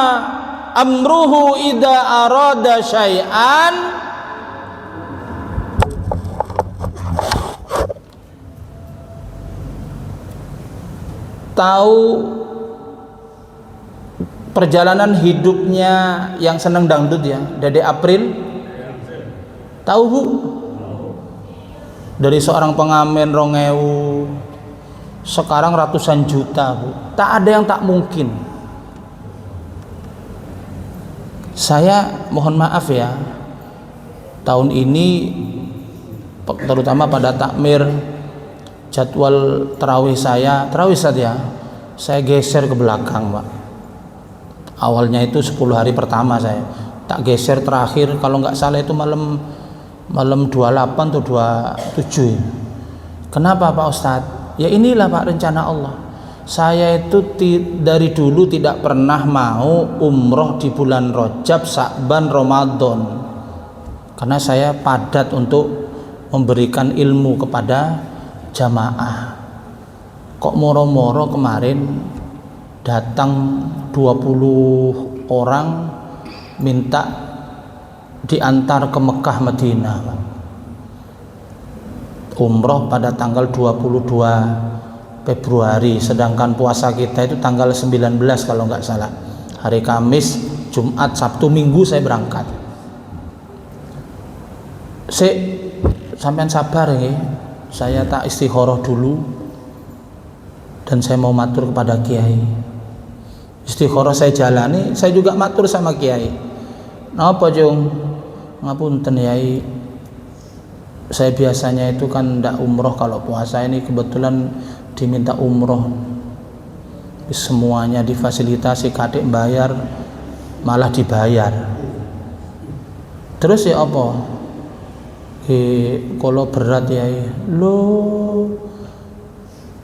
amruhu idza arada syai'an tahu perjalanan hidupnya yang seneng dangdut ya, Dede April. Tahu Bu? Dari seorang pengamen 2000 sekarang ratusan juta Bu. Tak ada yang tak mungkin. Saya mohon maaf ya, tahun ini terutama pada takmir jadwal tarawih saya geser ke belakang Pak. Awalnya itu 10 hari pertama saya tak geser, terakhir kalau nggak salah itu malam 28 atau 27. Kenapa Pak Ustadz? Ya inilah Pak rencana Allah. Saya itu dari dulu tidak pernah mau umroh di bulan Rajab, Sya'ban, Ramadan, karena saya padat untuk memberikan ilmu kepada jamaah. Kok moro-moro kemarin datang 20 orang minta diantar ke Mekah Madinah Pak. Umroh pada tanggal 22 Februari, sedangkan puasa kita itu tanggal 19 kalau nggak salah, hari Kamis, Jumat, Sabtu, Minggu saya berangkat. Sampean sabar ya, saya tak istikharah dulu dan saya mau matur kepada Kiai. Istikharah saya jalani, saya juga matur sama Kiai. Napa Jung? Ngapunten Yai, saya biasanya itu kan ndak umroh kalau puasa, ini kebetulan diminta umroh, semuanya difasilitasi, kadek bayar malah dibayar. Terus ya apa? Kalau berat ya lo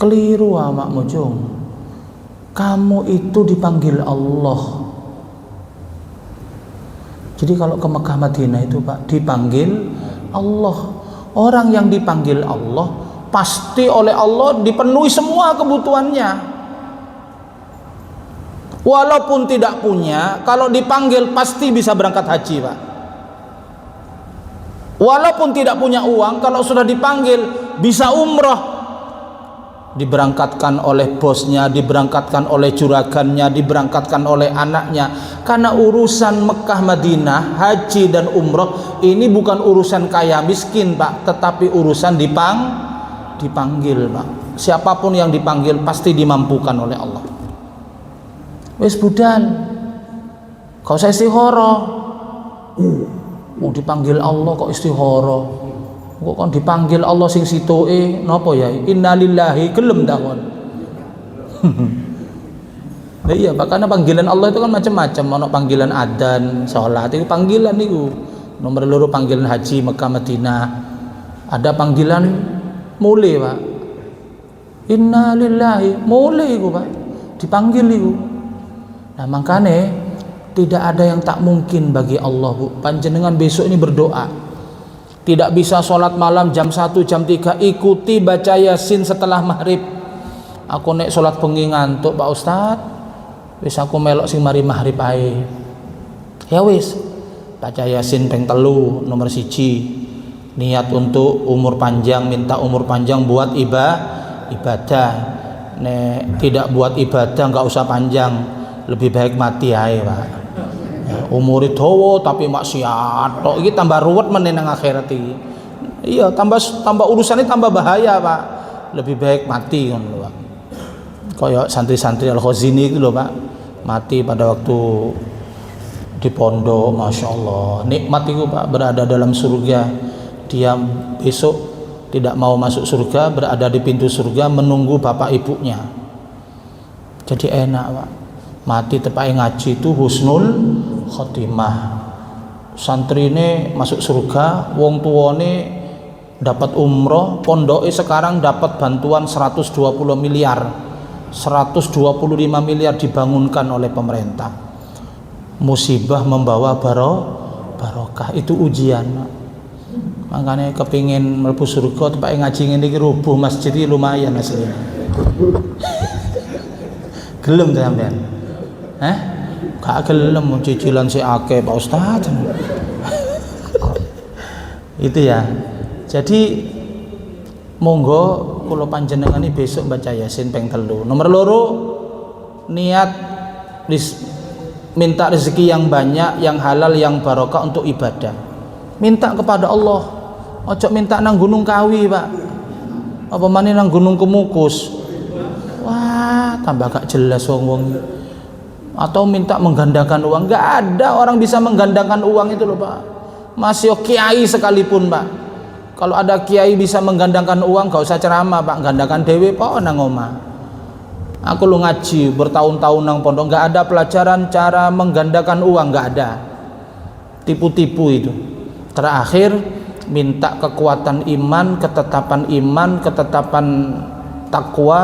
keliru amak mujung. Kamu itu dipanggil Allah. Jadi kalau ke Mekah Madinah itu Pak dipanggil Allah. Orang yang dipanggil Allah pasti oleh Allah dipenuhi semua kebutuhannya. Walaupun tidak punya, kalau dipanggil pasti bisa berangkat haji Pak. Walaupun tidak punya uang, kalau sudah dipanggil bisa umroh. Diberangkatkan oleh bosnya, diberangkatkan oleh juragannya, diberangkatkan oleh anaknya. Karena urusan Mekah Madinah, haji dan umroh ini bukan urusan kaya miskin Pak, tetapi urusan dipanggil Pak. Siapapun yang dipanggil pasti dimampukan oleh Allah. Wes budan, kau saya istikharah. Mau dipanggil Allah kok istikharah? Kok kan dipanggil Allah sing sitoke napa ya? Innalillahi gelem takon. Nah iya Pak, karena panggilan Allah itu kan macam-macam. Ono panggilan adzan, salat itu panggilan niku. Nomor loro panggilan haji Mekah Madinah. Ada panggilan mulai Pak. Innalillahi mulai iku Pak. Dipanggil iku. Nah makanya tidak ada yang tak mungkin bagi Allah Bu. Panjenengan besok ini berdoa. Tidak bisa sholat malam jam 1, jam 3, ikuti baca Yasin setelah maghrib. Aku nek sholat bengi ngantuk Pak Ustadz, wis aku melok sing mari maghrib ae. Ya wis, baca Yasin ping 3 nomor 1. Niat untuk umur panjang, minta umur panjang buat ibadah. Nek tidak buat ibadah nggak usah panjang, lebih baik mati ae Pak. Umur dawa tapi maksiat tok iki tambah ruwet meneh nang akhirat iki. Iya, tambah urusannya tambah bahaya, Pak. Lebih baik mati ngono lho, Pak. Kaya santri-santri Al-Khazini itu lho, Pak. Mati pada waktu di pondok, Masya Allah. Nikmat itu, Pak, berada dalam surga. Dia besok tidak mau masuk surga, berada di pintu surga menunggu bapak ibunya. Jadi enak, Pak. Mati tepai ngaji itu husnul khotimah. Santri ini masuk surga, wong tuane dapat umroh, pondoknya sekarang dapat bantuan 120 miliar, 125 miliar dibangunkan oleh pemerintah. Musibah membawa barokah, itu ujian. Makanya kepingin mlebu surga tepake ngaji ngene iki rubuh masjid iki lumayan asline. Gelem ta sampean? Gak gelem cicilan sik akeh Pak Ustaz. Itu ya. Jadi monggo kula panjenengan ini besok baca Yasin ping 3. Nomor 2 niat minta rezeki yang banyak, yang halal, yang barokah untuk ibadah. Minta kepada Allah. Ojo minta nang Gunung Kawi, Pak. Apa maneh nang Gunung Kemukus. Wah, tambah gak jelas wong-wong. Atau minta menggandakan uang. Gak ada orang bisa menggandakan uang itu loh, Pak. Masih kiai sekalipun, Pak. Kalau ada kiai bisa menggandakan uang, gak usah ceramah, Pak. Gandakan dewe po nang omah. Aku lu ngaji bertahun-tahun nang pondok, gak ada pelajaran cara menggandakan uang, gak ada. Tipu-tipu itu. Terakhir minta kekuatan iman, ketetapan takwa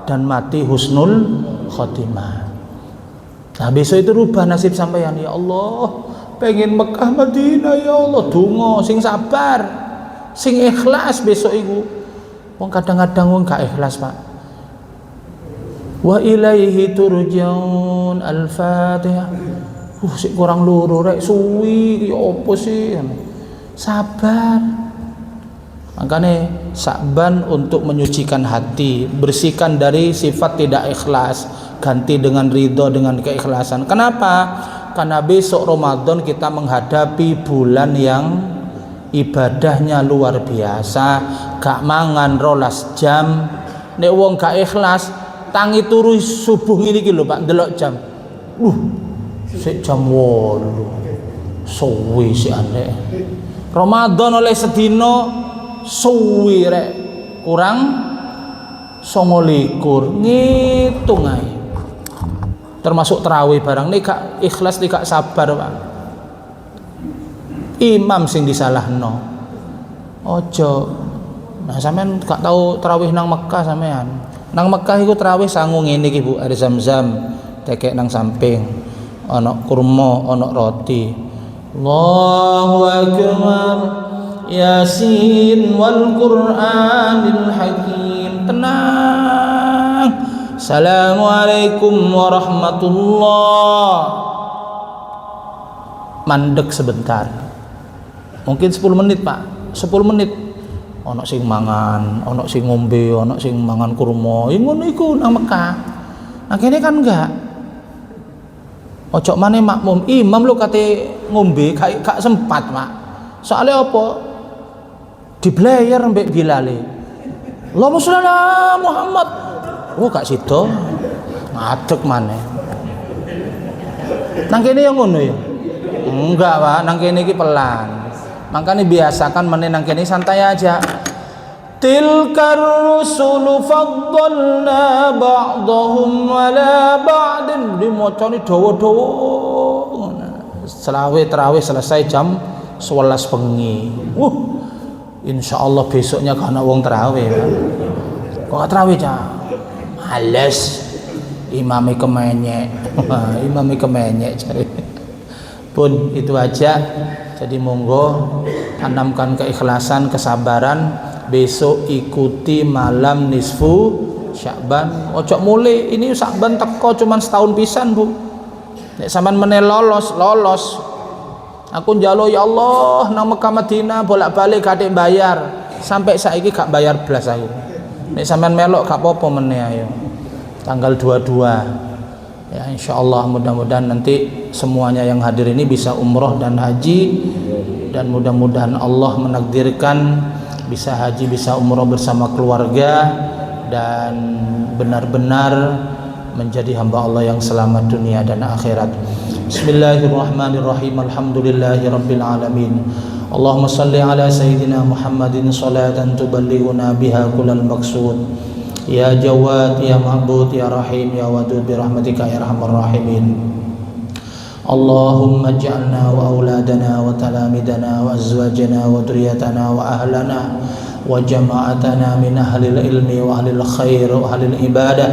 dan mati husnul khotimah. Nah besok itu rubah nasib sampeyan. Ya Allah, pengen Mekah Madinah ya Allah, donga sing sabar, sing ikhlas besok iku. Wong kadang-kadang wong gak ikhlas, Pak. Wa ilaihi turja'un. Al-Fatihah. Sik kurang loro rek suwi ya opo sih? Sabar. Makanya Sa'ban untuk menyucikan hati, bersihkan dari sifat tidak ikhlas, ganti dengan ridho, dengan keikhlasan. Kenapa? Karena besok Ramadan kita menghadapi bulan yang ibadahnya luar biasa. Gak mangan 12 jam. Nek wong gak ikhlas tangi turu subuh ini iki lho Pak, ndelok jam. Sik jam 8. Suwi sik aneh. Ramadan oleh sedino suwi rek kurang 29 ngitung ae. Termasuk tarawih barang nek gak ikhlas nek gak sabar, Pak. Imam sing disalahno. Ojo. Nah, sampean gak tahu tarawih nang Mekah sampean. Nang Mekah iku tarawih sangu ngene iki, Bu, air Zam-zam, tekek nang samping. Ana kurma, ana roti. Allahu akbar. Yasin wal Qur'anil Hakim. Tenang. Assalamualaikum warahmatullah. Mandek sebentar. Mungkin 10 menit, Pak. 10 menit. Ono sing mangan, ono sing ngombe, ono sing mangan kurma. Ya ngono iku nang Mekah. Nah kene kan enggak. Ojo maneh makmum, imam lu kate ngombe gak sempat, Pak. Soalnya apa? Diblayer mbek Bilal. Allahumma sholli ala Muhammad. Oh gak sida. Ngadeg maneh. Nang kene ya ngono ya. Enggak, Pak, nang kene iki pelan. Makanya biasakan meneh nang kene santai aja. Tilkar rusulu faddalna ba'dahum ala ba'din. Dimoconi dawa-dawa. Selawih tarawih selesai jam 11 bengi. Insyaallah besoknya kana wong tarawih. Kok tarawih cah? Males. Imame kemenyek. Imame kemenyek cari. Pun itu aja. Jadi monggo tanamkan keikhlasan, kesabaran. Besok ikuti malam nisfu Sya'ban. Ojo mulai ini Sya'ban teko cuman setahun pisan, Bu. Nek sampean meneh lolos. Aku njaluk ya Allah nang Mekah Madinah bolak-balik gak bayar. Sampai saiki gak bayar blas aku. Nek sampean melok gak apa-apa meneh ayo. Tanggal 22. Ya insyaallah mudah-mudahan nanti semuanya yang hadir ini bisa umroh dan haji, dan mudah-mudahan Allah menakdirkan bisa haji, bisa umroh bersama keluarga dan benar-benar menjadi hamba Allah yang selamat dunia dan akhirat. Bismillahirrahmanirrahim. Alhamdulillahirabbil alamin. Allahumma shalli ala sayyidina Muhammadin salatan tuballighuna biha kullal maqsud. Ya Jawad, ya Ma'bud, ya Rahim, ya Wadud bi rahmatika ya arhamar rahimin. Allahumma ij'alna wa auladana wa talamidana wa azwajana wa dhurriyyatana wa ahlana wa jama'atana min ahlil ilmi wa ahlil khair wa ahlil ibadah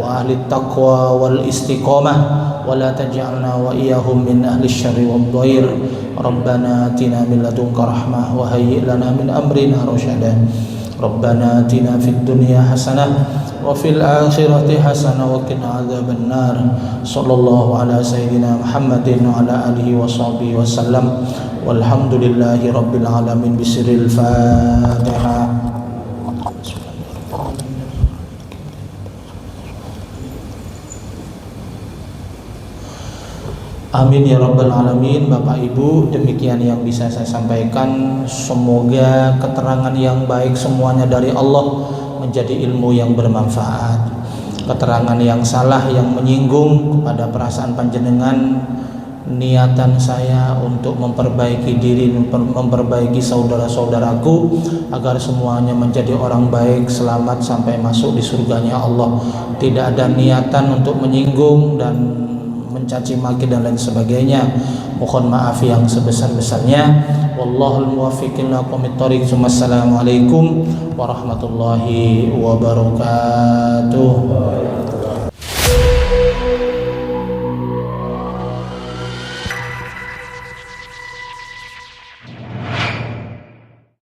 wa ahlit taqwa wal istiqamah wa la taj'alna wa iyahum min ahli syarri wad dhair. Rabbana atina min ladunka rahmah wa hayyi' lana min amrina rasyada. Rabbana atina fid dunya hasanah wa fil akhirati hasanah wa qina adzabannar. Sallallahu ala sayyidina Muhammadin wa ala alihi wa sahbihi wasallam. Walhamdulillahi rabbil alamin. Bisiril Fatihah. Amin ya rabbal alamin. Bapak Ibu, demikian yang bisa saya sampaikan. Semoga keterangan yang baik semuanya dari Allah menjadi ilmu yang bermanfaat. Keterangan yang salah yang menyinggung kepada perasaan panjenengan, niatan saya untuk memperbaiki diri, memperbaiki saudara-saudaraku agar semuanya menjadi orang baik, selamat sampai masuk di surganya Allah. Tidak ada niatan untuk menyinggung dan mencaci maki dan lain sebagainya. Mohon maaf yang sebesar-besarnya. Wallahul muwaffiq ila aqwamit thoriq. Wassalamualaikum warahmatullahi wabarakatuh.